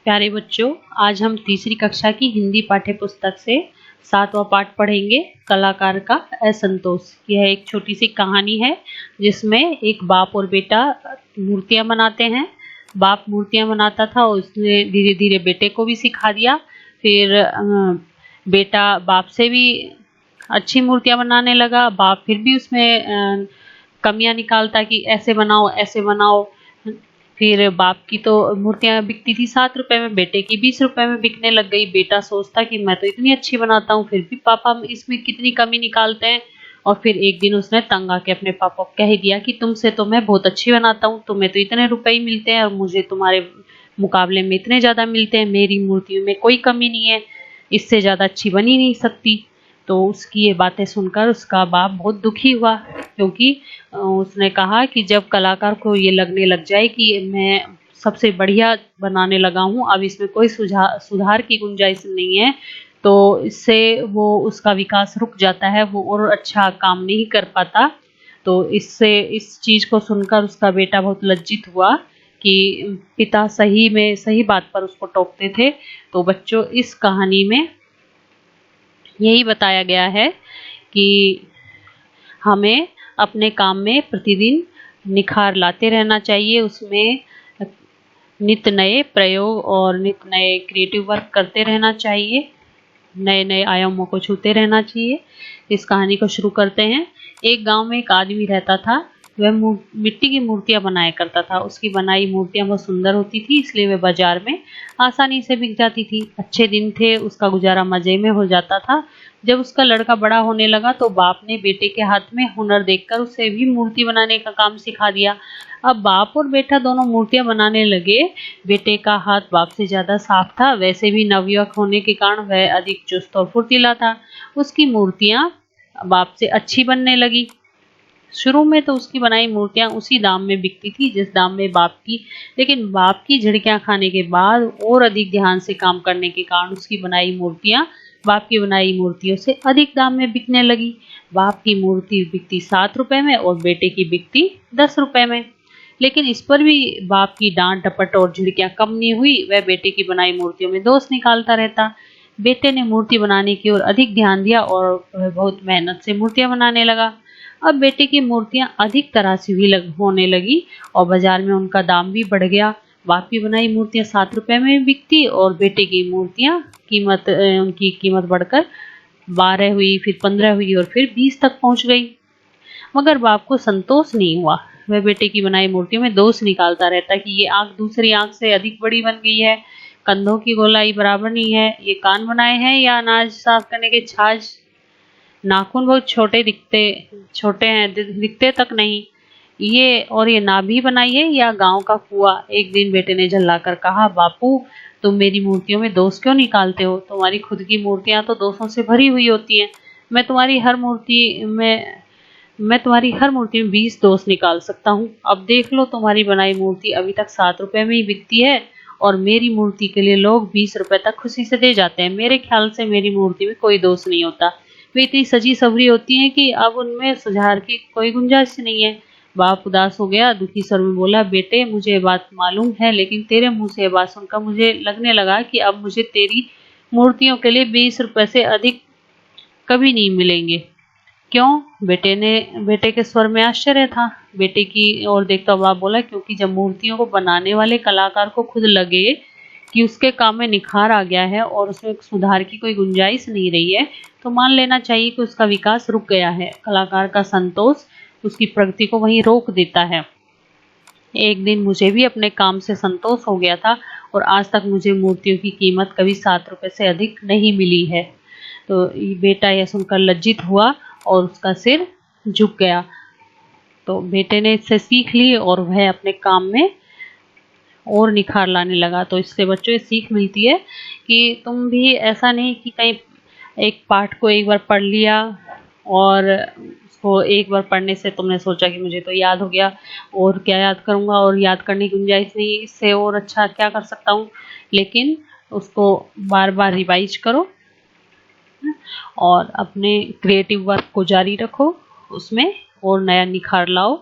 प्यारे बच्चों, आज हम तीसरी कक्षा की हिंदी पाठ्य पुस्तक से 7वां पाठ पढ़ेंगे। कलाकार का असंतोष। यह एक छोटी सी कहानी है जिसमें एक बाप और बेटा मूर्तियां बनाते हैं। बाप मूर्तियां बनाता था और उसने धीरे धीरे बेटे को भी सिखा दिया। फिर बेटा बाप से भी अच्छी मूर्तियां बनाने लगा। बाप फिर भी उसमें कमियां निकालता कि ऐसे बनाओ ऐसे बनाओ। फिर बाप की तो मूर्तियां बिकती थी 7 रुपए में, बेटे की 20 रुपए में बिकने लग गई। बेटा सोचता कि मैं तो इतनी अच्छी बनाता हूँ, फिर भी पापा इसमें कितनी कमी निकालते हैं। और फिर एक दिन उसने तंग आके अपने पापा को कह दिया कि तुमसे तो मैं बहुत अच्छी बनाता हूँ, तुम्हें तो इतने रुपए ही मिलते हैं और मुझे तुम्हारे मुकाबले में इतने ज्यादा मिलते हैं। मेरी मूर्तियों में कोई कमी नहीं है, इससे ज्यादा अच्छी बन ही नहीं सकती। तो उसकी ये बातें सुनकर उसका बाप बहुत दुखी हुआ, क्योंकि उसने कहा कि जब कलाकार को ये लगने लग जाए कि मैं सबसे बढ़िया बनाने लगा हूँ, अब इसमें कोई सुधार की गुंजाइश नहीं है, तो इससे वो उसका विकास रुक जाता है, वो और अच्छा काम नहीं कर पाता। तो इससे इस चीज को सुनकर उसका बेटा बहुत लज्जित हुआ कि पिता सही बात पर उसको टोकते थे। तो बच्चों, इस कहानी में यही बताया गया है कि हमें अपने काम में प्रतिदिन निखार लाते रहना चाहिए, उसमें नित्य नए प्रयोग और नित्य नए क्रिएटिव वर्क करते रहना चाहिए, नए नए आयामों को छूते रहना चाहिए। इस कहानी को शुरू करते हैं। एक गांव में एक आदमी रहता था। वह मिट्टी की मूर्तियां बनाया करता था। उसकी बनाई मूर्तियां बहुत सुंदर होती थी, इसलिए वह बाजार में आसानी से बिक जाती थी। अच्छे दिन थे, उसका गुजारा मजे में हो जाता था। जब उसका लड़का बड़ा होने लगा तो बाप ने बेटे के हाथ में हुनर देखकर उसे भी मूर्ति बनाने का काम सिखा दिया। अब बाप और बेटा दोनों मूर्तियां बनाने लगे। बेटे का हाथ बाप से ज्यादा साफ था, वैसे भी नवयुवक होने के कारण वह अधिक चुस्त और फुर्तीला था। उसकी मूर्तियां बाप से अच्छी बनने लगी। शुरू में तो उसकी बनाई मूर्तियां उसी दाम में बिकती थी जिस दाम में बाप की, लेकिन बाप की झिड़कियां खाने के बाद और अधिक ध्यान से काम करने के कारण उसकी बनाई मूर्तियां बाप की बनाई मूर्तियों से अधिक दाम में बिकने लगी। बाप की मूर्ति बिकती 7 रुपए में और बेटे की बिकती 10 रुपए में। लेकिन इस पर भी बाप की डांट डपट और झिड़कियां कम नहीं हुई। वह बेटे की बनाई मूर्तियों में दोष निकालता रहता। बेटे ने मूर्ति बनाने की ओर अधिक ध्यान दिया और वह बहुत मेहनत से मूर्तियां बनाने लगा। अब बेटे की मूर्तियां अधिक तरह से भी होने लगी और बाजार में उनका दाम भी बढ़ गया। बाप की बनाई मूर्तियां 7 रुपए में बिकती और बेटे की मूर्तियां उनकी कीमत बढ़कर 12 हुई, फिर 15 हुई और फिर 20 तक पहुंच गई। मगर बाप को संतोष नहीं हुआ। वह बेटे की बनाई मूर्तियों में दोष निकालता रहता कि ये आंख दूसरी आंख से अधिक बड़ी बन गई है, कंधों की गोलाई बराबर नहीं है, ये कान बनाए हैं या अनाज साफ करने के छाछ, नाखून बहुत छोटे हैं, दिखते तक नहीं, ये नाभि बनाई है या गांव का कुआं। एक दिन बेटे ने झल्लाकर कहा, बापू तुम मेरी मूर्तियों में दोष क्यों निकालते हो? तुम्हारी खुद की मूर्तियां तो दोषों से भरी हुई होती हैं। मैं तुम्हारी हर मूर्ति में 20 दोष निकाल सकता हूँ। अब देख लो, तुम्हारी बनाई मूर्ति अभी तक 7 रुपए में ही बिकती है और मेरी मूर्ति के लिए लोग 20 रुपए तक खुशी से दे जाते हैं। मेरे ख्याल से मेरी मूर्ति में कोई दोष नहीं होता। वे इतनी सजी सवरी होती हैं कि अब उनमें सुधार की कोई गुंजाइश नहीं है। बाप उदास हो गया, दुखी स्वर में बोला, बेटे मुझे ये बात मालूम है, लेकिन तेरे मुंह से ये बात सुनकर मुझे लगने लगा कि अब मुझे तेरी मूर्तियों के लिए 20 रुपए से अधिक कभी नहीं मिलेंगे। क्यों? बेटे के स्वर में आश्चर्य था। बेटे की ओर देखता हुआ बोला, क्योंकि जब मूर्तियों को बनाने वाले कलाकार को खुद लगे कि उसके काम में निखार आ गया है और उसमें सुधार की कोई गुंजाइश नहीं रही है, तो मान लेना चाहिए कि उसका विकास रुक गया है। कलाकार का संतोष उसकी प्रगति को वहीं रोक देता है। एक दिन मुझे भी अपने काम से संतोष हो गया था और आज तक मुझे मूर्तियों की कीमत कभी 7 रुपए से अधिक नहीं मिली है। तो बेटा यह सुनकर लज्जित हुआ और उसका सिर झुक गया। तो बेटे ने इससे सीख ली और वह अपने काम में और निखार लाने लगा। तो इससे बच्चों ये सीख मिलती है कि तुम भी ऐसा नहीं कि कहीं एक पाठ को एक बार पढ़ लिया और उसको एक बार पढ़ने से तुमने सोचा कि मुझे तो याद हो गया और क्या याद करूंगा और याद करने की गुंजाइश नहीं, इससे और अच्छा क्या कर सकता हूँ। लेकिन उसको बार बार रिवाइज करो और अपने क्रिएटिव वर्क को जारी रखो, उसमें और नया निखार लाओ।